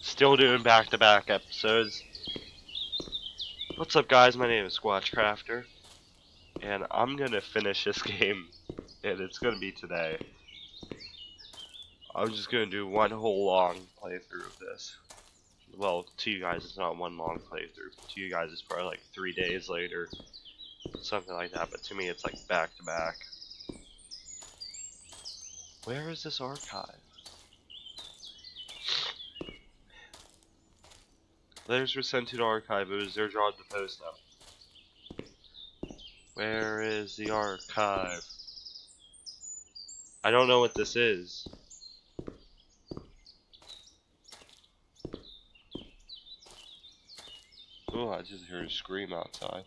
Still doing back-to-back episodes. What's up, guys? My name is Squatch Crafter, and I'm gonna finish this game, and it's gonna be today. I'm just gonna do one whole long playthrough of this. Well, to you guys, it's not one long playthrough. To you guys, it's probably like 3 days later, something like that. But to me, it's like back-to-back. Where is this archive? Letters were sent to the archive. It was their job to post them. Where is the archive? I don't know what this is. Oh, I just heard a scream outside.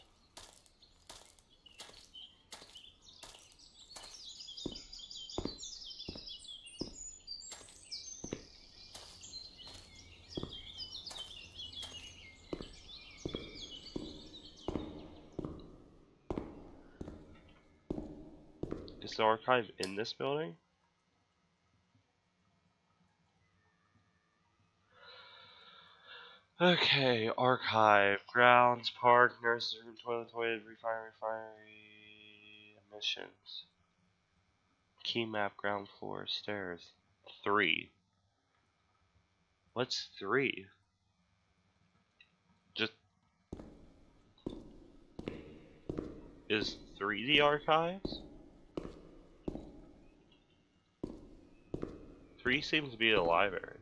Is the archive in this building? Okay, archive, grounds, park, nurse's room, toilet, refinery, emissions. Key map, ground floor, stairs. 3. What's 3? Just... Is 3 the archives? 3 seems to be the library.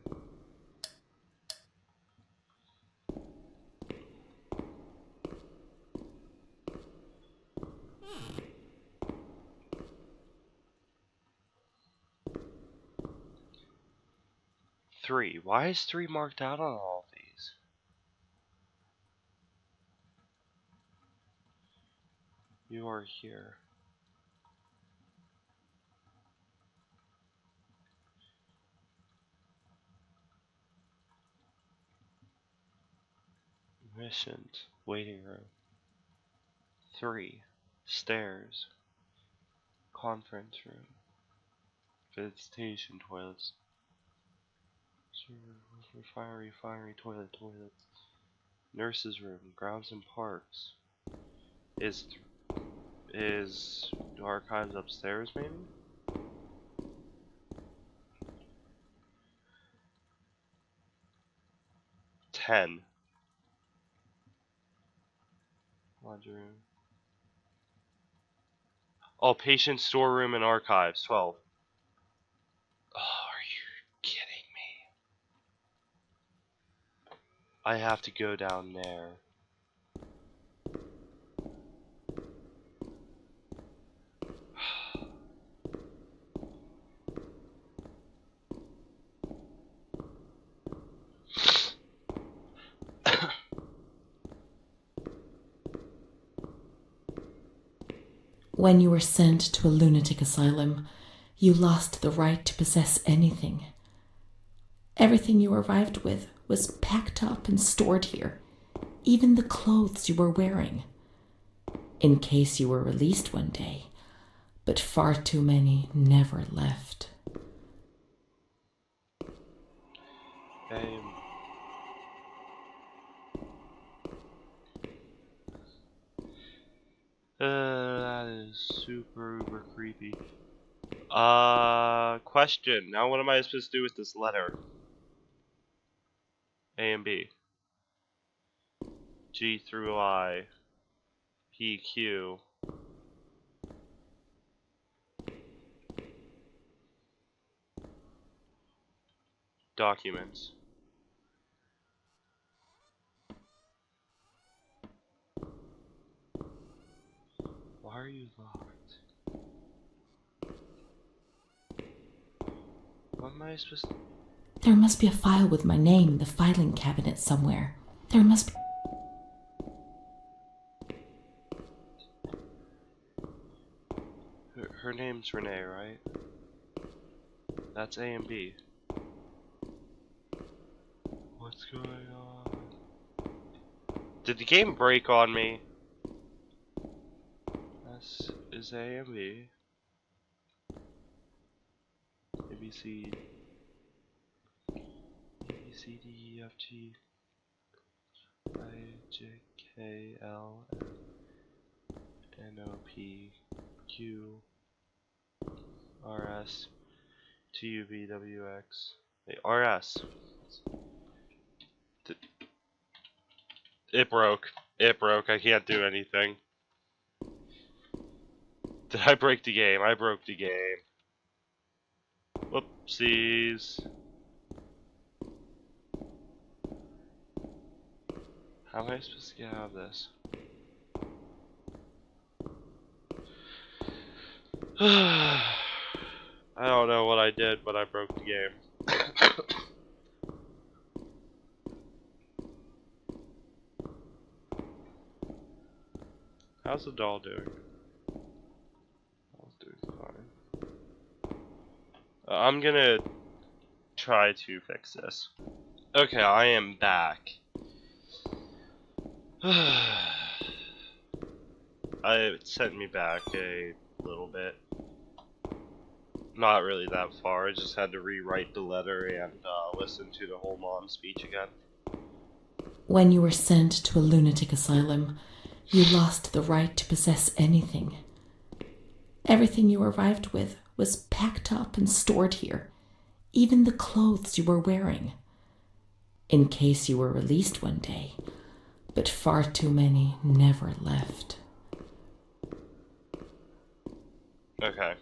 Three. Why is 3 marked out on all of these? You are here. Missions. Waiting room. 3. Stairs. Conference room. Visitation toilets. Refinery, toilet. Nurse's room. Grounds and parks. Is the archives upstairs, maybe? Ten. Laundry room. Oh, patient storeroom and archives. 12. Oh, are you kidding me? I have to go down there. When you were sent to a lunatic asylum, you lost the right to possess anything. Everything you arrived with was packed up and stored here, even the clothes you were wearing, in case you were released one day, but far too many never left. That is super uber creepy. Question. Now what am I supposed to do with this letter? A and B. G through I. P, Q. Documents. Why are you locked? What am I supposed to... There must be a file with my name in the filing cabinet somewhere. There must be... Her name's Renee, right? That's A and B. What's going on? Did the game break on me? This is A and B. ABC. C D E F G I J K L N O P Q R S T U V W X. Hey, R S. It broke. It broke. I can't do anything. Did I break the game? I broke the game. Whoopsies. How am I supposed to get out of this? I don't know what I did, but I broke the game. How's the doll doing? Doll's doing fine. I'm gonna try to fix this. Okay, I am back. It sent me back a little bit. Not really that far. I just had to rewrite the letter and listen to the whole mom speech again. When you were sent to a lunatic asylum, you lost the right to possess anything. Everything you arrived with was packed up and stored here, even the clothes you were wearing, in case you were released one day, but far too many never left. Okay.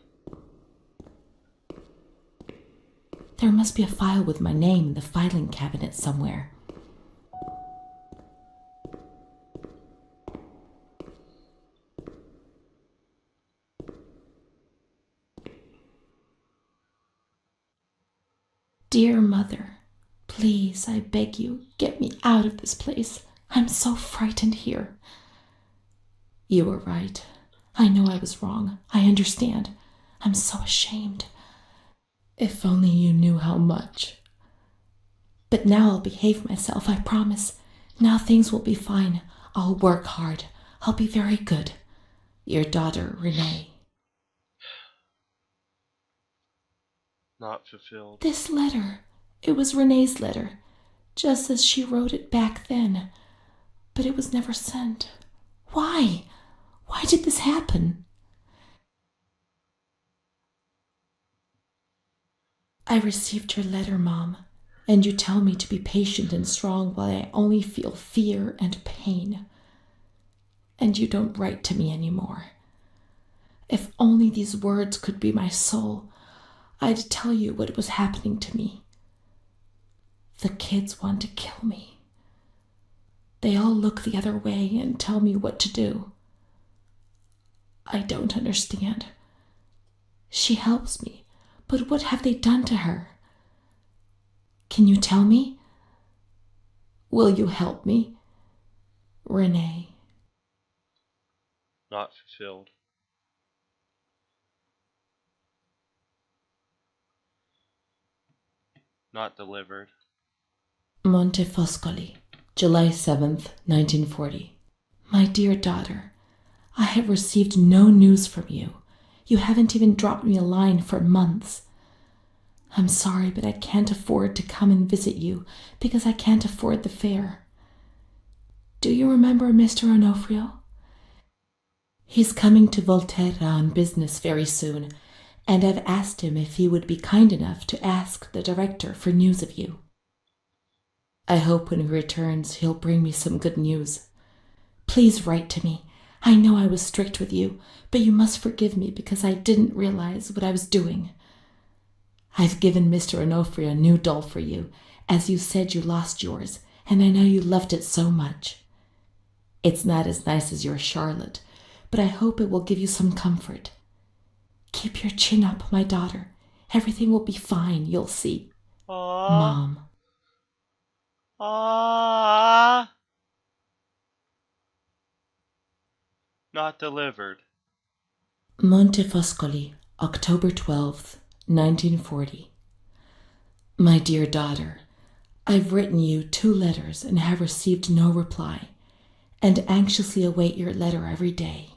There must be a file with my name in the filing cabinet somewhere. Dear Mother, please, I beg you, get me out of this place. I'm so frightened here. You were right. I know I was wrong. I understand. I'm so ashamed. If only you knew how much. But now I'll behave myself, I promise. Now things will be fine. I'll work hard. I'll be very good. Your daughter, Renee. Not fulfilled. This letter. It was Renee's letter, just as she wrote it back then. But it was never sent. Why? Why did this happen? I received your letter, Mom, and you tell me to be patient and strong while I only feel fear and pain. And you don't write to me anymore. If only these words could be my soul, I'd tell you what was happening to me. The kids want to kill me. They all look the other way and tell me what to do. I don't understand. She helps me, but what have they done to her? Can you tell me? Will you help me? Renee. Not fulfilled. Not delivered. Montefoscoli, July 7th, 1940. My dear daughter, I have received no news from you. You haven't even dropped me a line for months. I'm sorry, but I can't afford to come and visit you because I can't afford the fare. Do you remember Mr. Onofrio? He's coming to Volterra on business very soon, and I've asked him if he would be kind enough to ask the director for news of you. I hope when he returns he'll bring me some good news. Please write to me. I know I was strict with you, but you must forgive me because I didn't realize what I was doing. I've given Mr. Onofrio a new doll for you, as you said you lost yours, and I know you loved it so much. It's not as nice as your Charlotte, but I hope it will give you some comfort. Keep your chin up, my daughter. Everything will be fine, you'll see. Aww. Mom. Aww. Not delivered. Montefoscoli, October 12th, 1940. My dear daughter, I've written you 2 letters and have received no reply, and anxiously await your letter every day.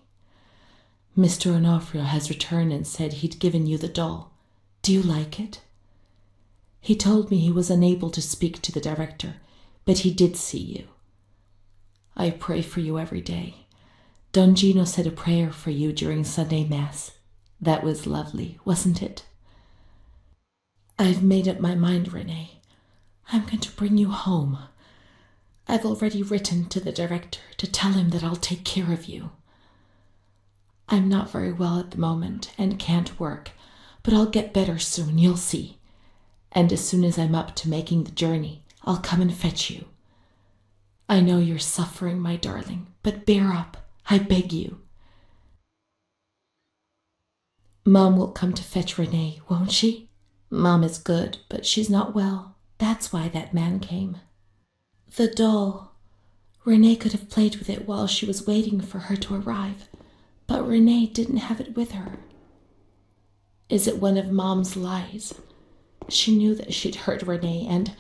Mr. Onofrio has returned and said he'd given you the doll. Do you like it? He told me he was unable to speak to the director, but he did see you. I pray for you every day. Don Gino said a prayer for you during Sunday Mass. That was lovely, wasn't it? I've made up my mind, Renee. I'm going to bring you home. I've already written to the director to tell him that I'll take care of you. I'm not very well at the moment and can't work, but I'll get better soon, you'll see. And as soon as I'm up to making the journey, I'll come and fetch you. I know you're suffering, my darling, but bear up, I beg you. Mom will come to fetch Renee, won't she? Mom is good, but she's not well. That's why that man came. The doll. Renee could have played with it while she was waiting for her to arrive, but Renee didn't have it with her. Is it one of Mom's lies? She knew that she'd hurt Renee and...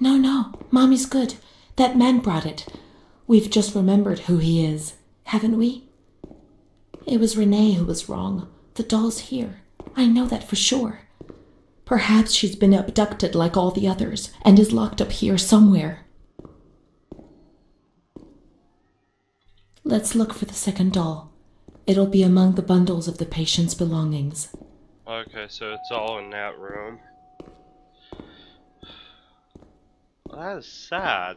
No, Mommy's good. That man brought it. We've just remembered who he is, haven't we? It was Renee who was wrong. The doll's here. I know that for sure. Perhaps she's been abducted like all the others and is locked up here somewhere. Let's look for the second doll. It'll be among the bundles of the patient's belongings. Okay, so it's all in that room. Well, that is sad.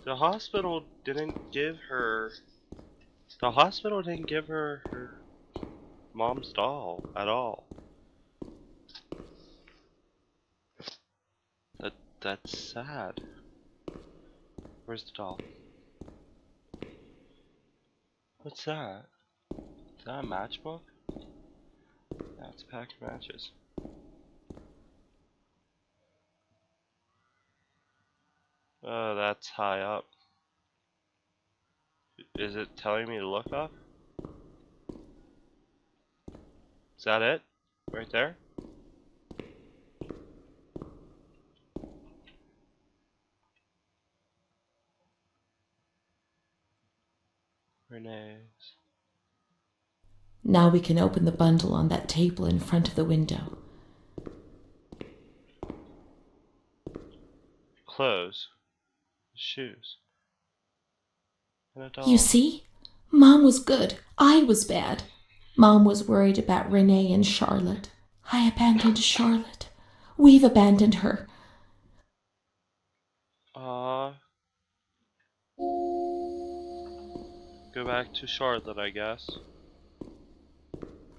The hospital didn't give her her mom's doll at all. That's sad. Where's the doll? What's that? Is that a matchbook? That's a pack of matches. Oh, that's high up. Is it telling me to look up? Is that it? Right there? Renee's. Now we can open the bundle on that table in front of the window. Clothes. Shoes. And a doll. You see? Mom was good. I was bad. Mom was worried about Renee and Charlotte. I abandoned Charlotte. We've abandoned her. Go back to Charlotte, I guess.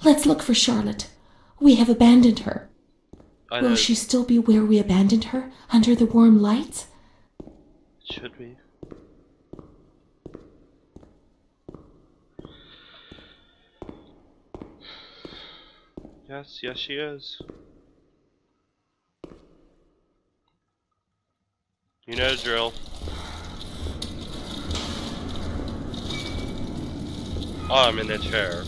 Let's look for Charlotte. We have abandoned her. Will she still be where we abandoned her, under the warm lights? Should we? Yes, she is. You know the drill. Oh, I'm in the chair.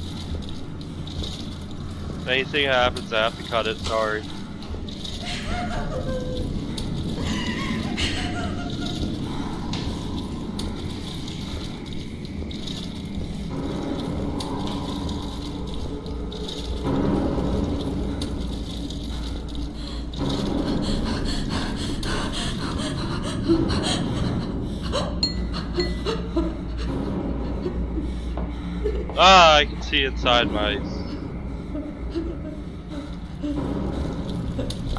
If anything happens, I have to cut it, sorry. Ah, I can see inside my...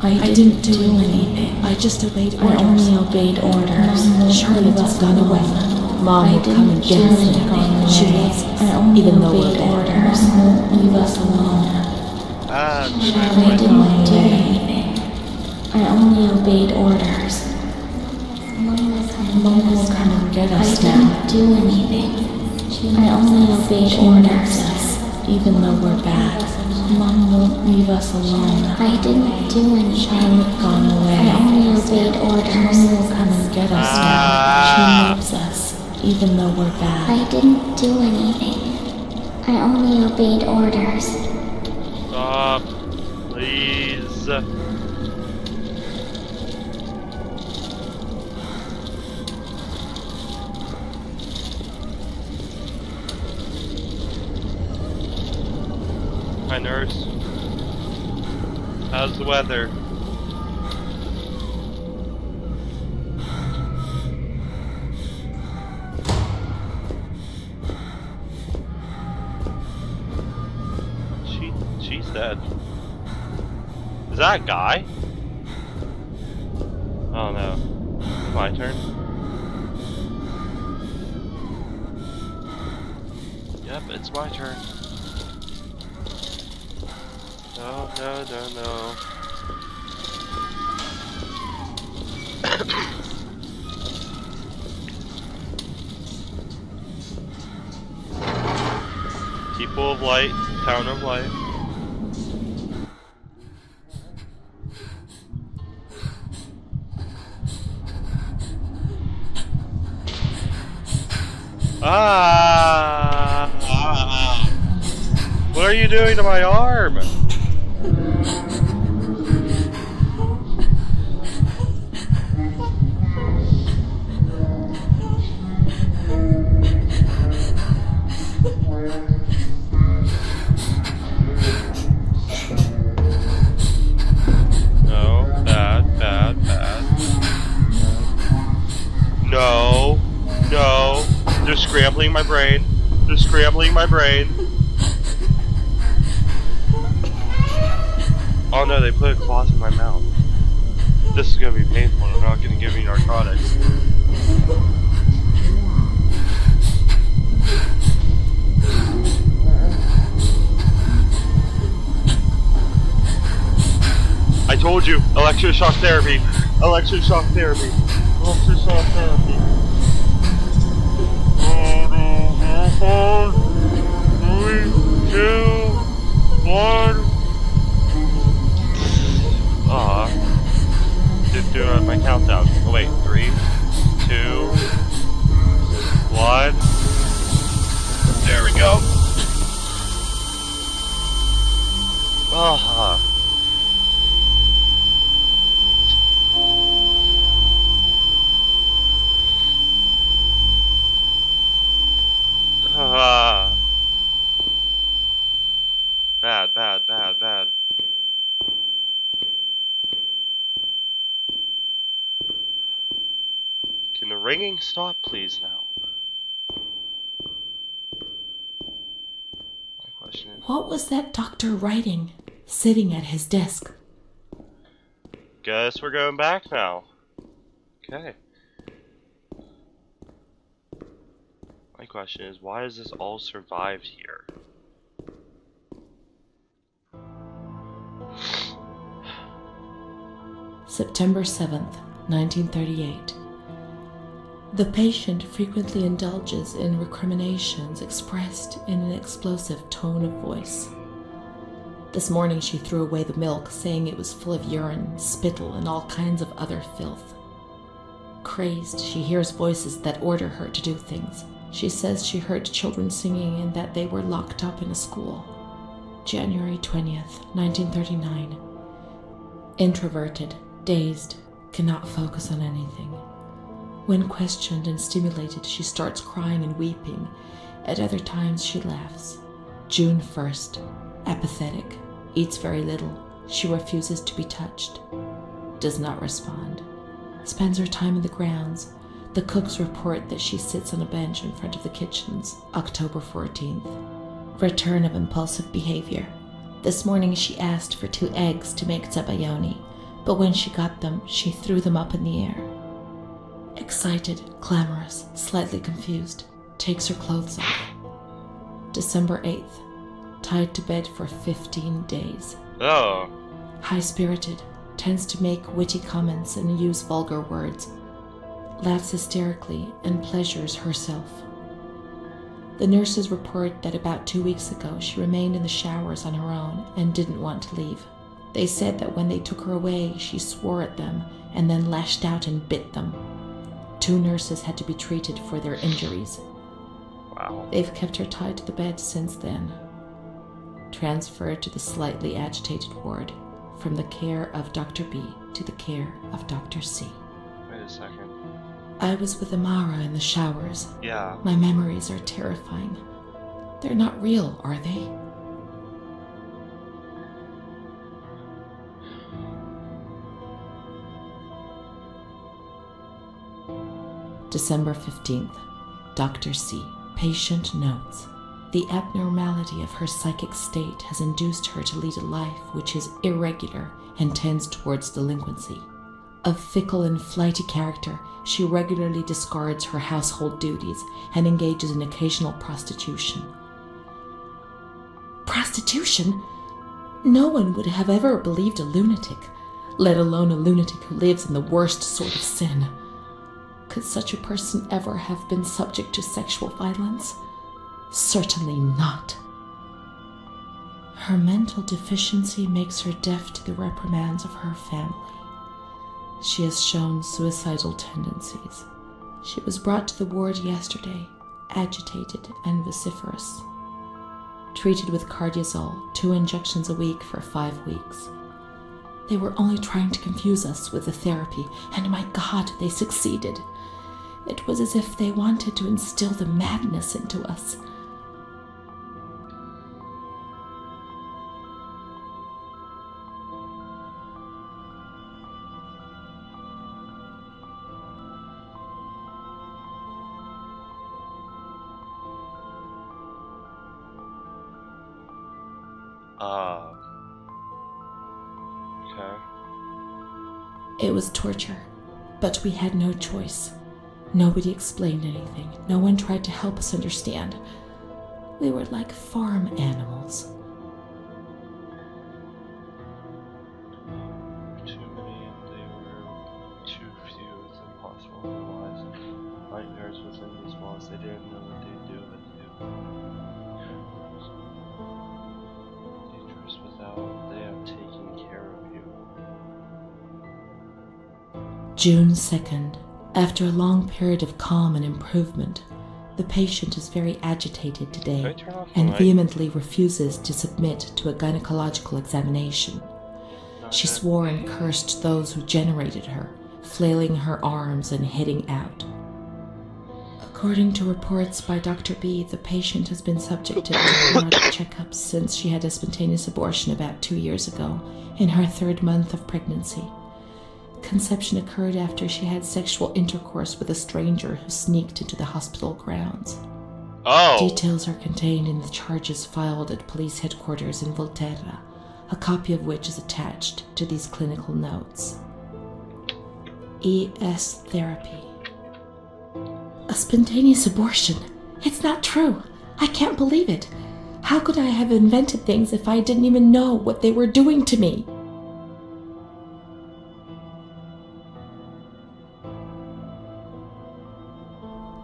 I didn't do anything. I just obeyed orders. I only obeyed orders. Charlotte has gone away. Mom will come and get us now. She loves us, even though we're bad. Orders won't leave us alone. Charlotte didn't do anything. I only obeyed orders. Mom will come and get us now. I didn't do anything. I only obeyed orders, even though we're bad. Mom won't leave us alone. I didn't do anything. Charlotte gone away. I only obeyed orders. Mom will come and get us now. She loves us, even though we're bad. I didn't do anything. I only obeyed orders. Stop, please. Hi, nurse. How's the weather? Is that a guy? Oh no. My turn? Yep, it's my turn. No, no, no, no. People of light, town of light. What are you doing to my arm? No, bad, bad, bad. No, no. They're scrambling my brain. They're scrambling my brain. Oh no, they put a cloth in my mouth. This is gonna be painful. I'm not gonna give me narcotics. I told you, electroshock therapy. Electroshock therapy. Electroshock therapy. 3, 2, 1. Do my countdown. Oh wait, 3, 2, 1. There we go. Bad, bad, bad, bad. Can the ringing stop, please, now? My question is... What was that doctor writing, sitting at his desk? Guess we're going back now. Okay. My question is, why has this all survived here? September 7th, 1938. The patient frequently indulges in recriminations expressed in an explosive tone of voice. This morning she threw away the milk, saying it was full of urine, spittle, and all kinds of other filth. Crazed, she hears voices that order her to do things. She says she heard children singing and that they were locked up in a school. January 20th, 1939. Introverted, dazed, cannot focus on anything. When questioned and stimulated, she starts crying and weeping. At other times, she laughs. June 1st. Apathetic. Eats very little. She refuses to be touched. Does not respond. Spends her time in the grounds. The cooks report that she sits on a bench in front of the kitchens. October 14th. Return of impulsive behavior. This morning she asked for 2 eggs to make zabayoni, but when she got them, she threw them up in the air. Excited, clamorous, slightly confused, takes her clothes off. December 8th. Tied to bed for 15 days. Oh. High-spirited, tends to make witty comments and use vulgar words. Laughs hysterically and pleasures herself. The nurses report that about 2 weeks ago she remained in the showers on her own and didn't want to leave. They said that when they took her away, she swore at them and then lashed out and bit them. 2 nurses had to be treated for their injuries. Wow. They've kept her tied to the bed since then. Transferred to the slightly agitated ward, from the care of Dr. B to the care of Dr. C. Wait a second. I was with Amara in the showers. Yeah. My memories are terrifying. They're not real, are they? December 15th. Dr. C. Patient notes. The abnormality of her psychic state has induced her to lead a life which is irregular and tends towards delinquency. A fickle and flighty character, she regularly discards her household duties and engages in occasional prostitution. Prostitution? No one would have ever believed a lunatic, let alone a lunatic who lives in the worst sort of sin. Could such a person ever have been subject to sexual violence? Certainly not. Her mental deficiency makes her deaf to the reprimands of her family. She has shown suicidal tendencies. She was brought to the ward yesterday, agitated and vociferous. Treated with cardiazol, 2 injections a week for 5 weeks. They were only trying to confuse us with the therapy, and my God, they succeeded. It was as if they wanted to instill the madness into us. Okay. It was torture, but we had no choice. Nobody explained anything. No one tried to help us understand. We were like farm animals. Too many and they were too few. It's impossible otherwise. Nightmares within these walls, they didn't know what they'd do with you. Dangerous without, they have taken care of you. June 2nd. After a long period of calm and improvement, the patient is very agitated today and vehemently refuses to submit to a gynecological examination. She swore and cursed those who generated her, flailing her arms and hitting out. According to reports by Dr. B, the patient has been subjected to periodic checkups since she had a spontaneous abortion about 2 years ago, in her 3rd month of pregnancy. Conception occurred after she had sexual intercourse with a stranger who sneaked into the hospital grounds. Oh! Details are contained in the charges filed at police headquarters in Volterra, a copy of which is attached to these clinical notes. ES therapy. A spontaneous abortion? It's not true. I can't believe it. How could I have invented things if I didn't even know what they were doing to me?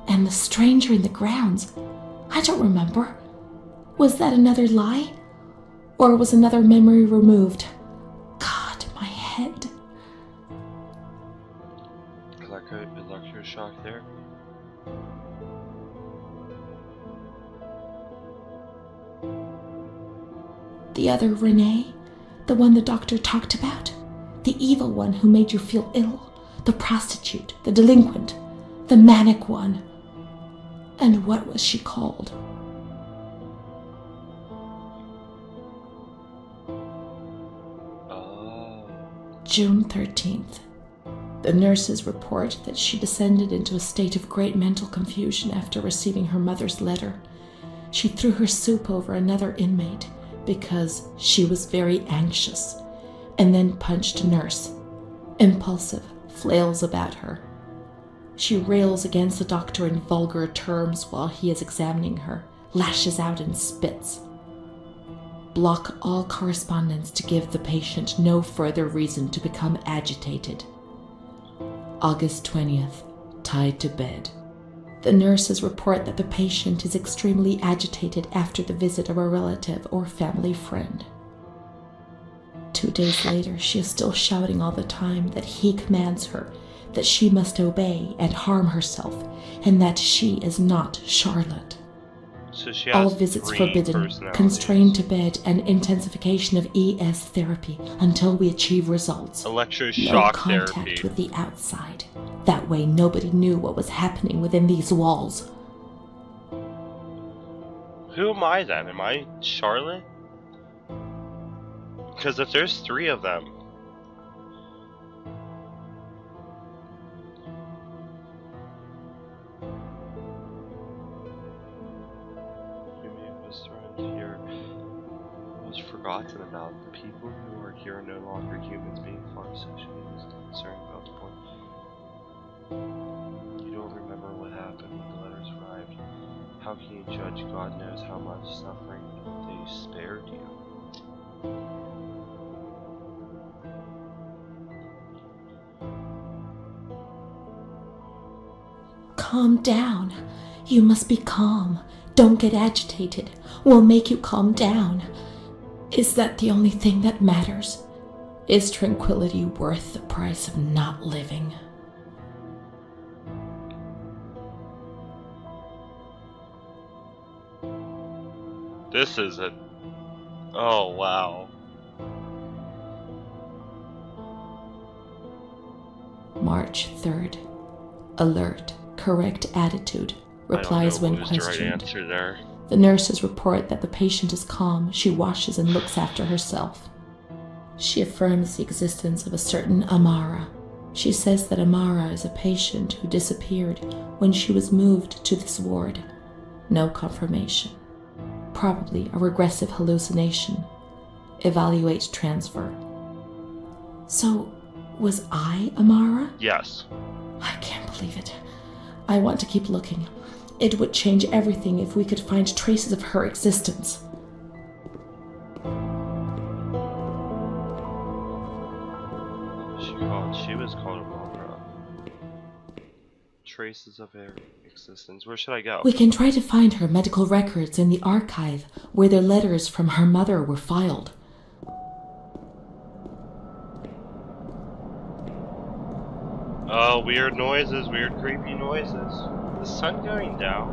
And the stranger in the grounds, I don't remember. Was that another lie? Or was another memory removed? God, my head. Electroshock therapy. The other Renee? The one the doctor talked about? The evil one who made you feel ill? The prostitute? The delinquent? The manic one? And what was she called? June 13th. The nurses report that she descended into a state of great mental confusion after receiving her mother's letter. She threw her soup over another inmate because she was very anxious, and then punched a nurse. Impulsive, flails about her. She rails against the doctor in vulgar terms while he is examining her, lashes out and spits. Block all correspondence to give the patient no further reason to become agitated. August 20th, tied to bed. The nurses report that the patient is extremely agitated after the visit of a relative or family friend. 2 days later, she is still shouting all the time that he commands her, that she must obey and harm herself, and that she is not Charlotte. So she has all visits forbidden, constrained to bed, and intensification of ES therapy until we achieve results. Electroshock no contact therapy. with the outside. That way nobody knew what was happening within these walls. Who am I then? Am I Charlotte? Because if there's 3 of them. Was thrown here was for forgotten about. The people who are here are no longer humans being farmed socially is concerned about the point. You don't remember what happened when the letters arrived. How can you judge? God knows how much suffering they spared you. Calm down. You must be calm. Don't get agitated. We'll make you calm down. Is that the only thing that matters? Is tranquility worth the price of not living? This is a... Oh, wow. March 3rd. Alert. Correct attitude. Replies when questioned. The right answer there. The nurses report that the patient is calm. She washes and looks after herself. She affirms the existence of a certain Amara. She says that Amara is a patient who disappeared when she was moved to this ward. No confirmation. Probably a regressive hallucination. Evaluate transfer. So, was I Amara? Yes. I can't believe it. I want to keep looking. It would change everything if we could find traces of her existence. She was called Amara. Traces of her existence. Where should I go? We can try to find her medical records in the archive where the letters from her mother were filed. Oh, weird noises, weird creepy noises. The sun going down.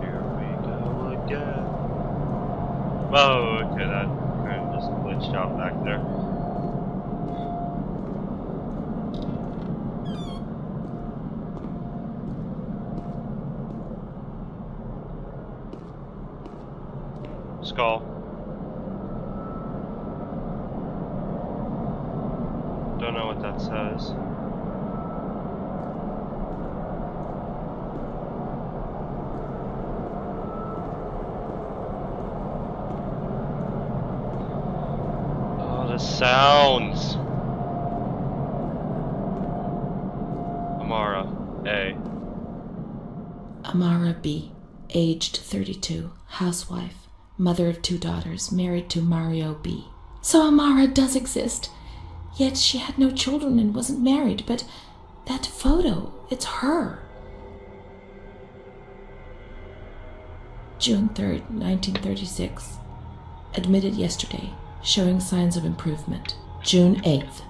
Here we go again. Oh, okay, that kind of just glitched out back there. Skull. Don't know what that says. Oh, the sounds. Amara A. Amara B., aged 32, housewife, mother of 2 daughters, married to Mario B. So Amara does exist. Yet she had no children and wasn't married, but that photo, it's her. June 3rd, 1936. Admitted yesterday, showing signs of improvement. June 8th.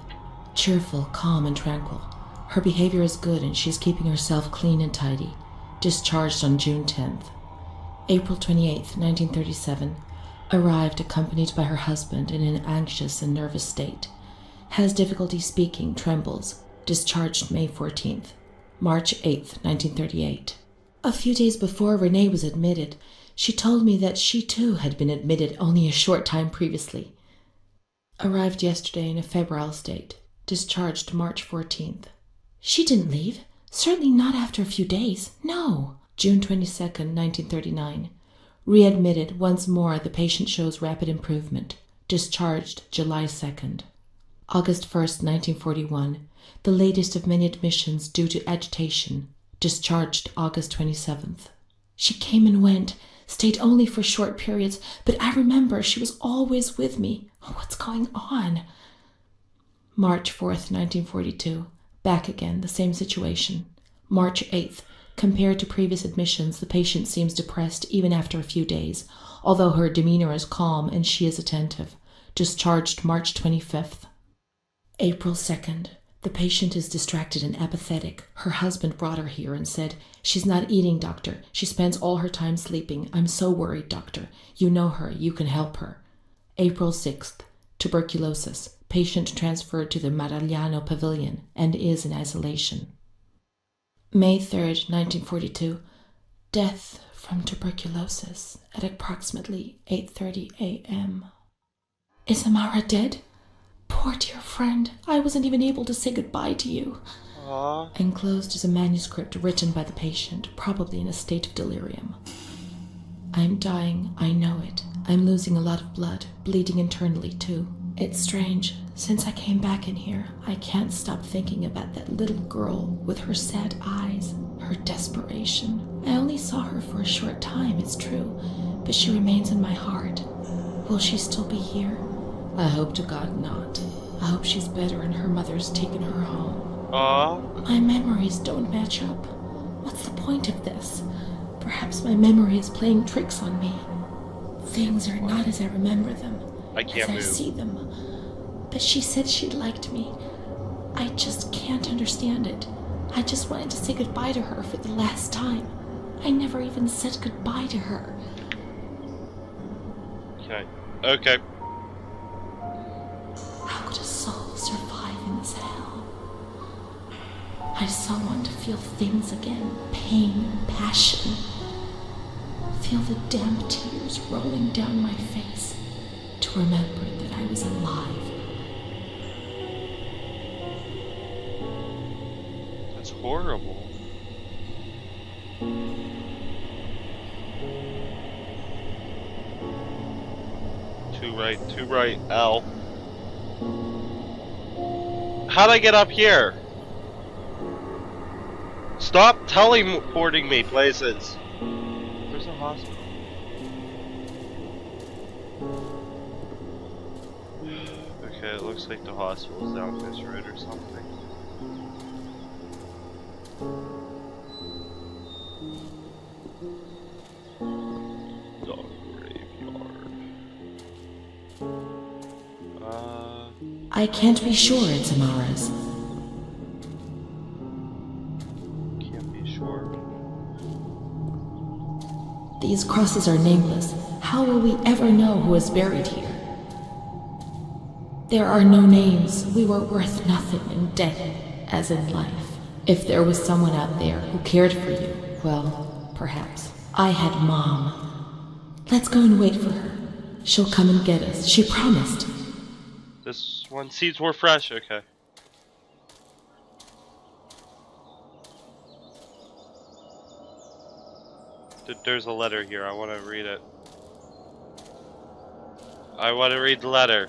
Cheerful, calm, and tranquil. Her behavior is good and she's keeping herself clean and tidy. Discharged on June 10th. April 28th, 1937. Arrived accompanied by her husband in an anxious and nervous state. Has difficulty speaking, trembles. Discharged May 14th. March 8th, 1938. A few days before Renee was admitted, she told me that she too had been admitted only a short time previously. Arrived yesterday in a febrile state. Discharged March 14th. She didn't leave. Certainly not after a few days. No. June 22nd, 1939. Readmitted once more. The patient shows rapid improvement. Discharged July 2nd. August 1st, 1941, the latest of many admissions due to agitation, discharged August 27th. She came and went, stayed only for short periods, but I remember she was always with me. Oh, what's going on? March 4th, 1942, back again, the same situation. March 8th, compared to previous admissions, the patient seems depressed even after a few days, although her demeanor is calm and she is attentive. Discharged March 25th. April 2nd. The patient is distracted and apathetic. Her husband brought her here and said, "She's not eating, doctor. She spends all her time sleeping. I'm so worried, doctor. You know her. You can help her." April 6th. Tuberculosis. Patient transferred to the Maragliano Pavilion and is in isolation. May 3rd, 1942. Death from tuberculosis at approximately 8:30 a.m. Is Amara dead? Poor dear friend, I wasn't even able to say goodbye to you. Aww. Enclosed is a manuscript written by the patient, probably in a state of delirium. I'm dying, I know it. I'm losing a lot of blood, bleeding internally too. It's strange. Since I came back in here, I can't stop thinking about that little girl with her sad eyes, her desperation. I only saw her for a short time, it's true, but she remains in my heart. Will she still be here? I hope to God not. I hope she's better and her mother's taken her home. Aww. My memories don't match up. What's the point of this? Perhaps my memory is playing tricks on me. Things are not as I remember them, I can't as move. I see them. But she said she liked me. I just can't understand it. I just wanted to say goodbye to her for the last time. I never even said goodbye to her. Okay. Okay. How could a soul survive in this hell? I so want to feel things again. Pain, passion. Feel the damp tears rolling down my face. To remember that I was alive. That's horrible. Too right, L. How'd I get up here? Stop teleporting me places. There's a hospital. Okay, it looks like the hospital's down this road or something. Dog graveyard. I can't be sure it's Amara's. Can't be sure. These crosses are nameless. How will we ever know who is buried here? There are no names. We were worth nothing and dead, as in life. If there was someone out there who cared for you, well, perhaps. I had Mom. Let's go and wait for her. She'll come and get us. She promised. This one seeds were fresh, okay. There's a letter here, I want to read it. I want to read the letter.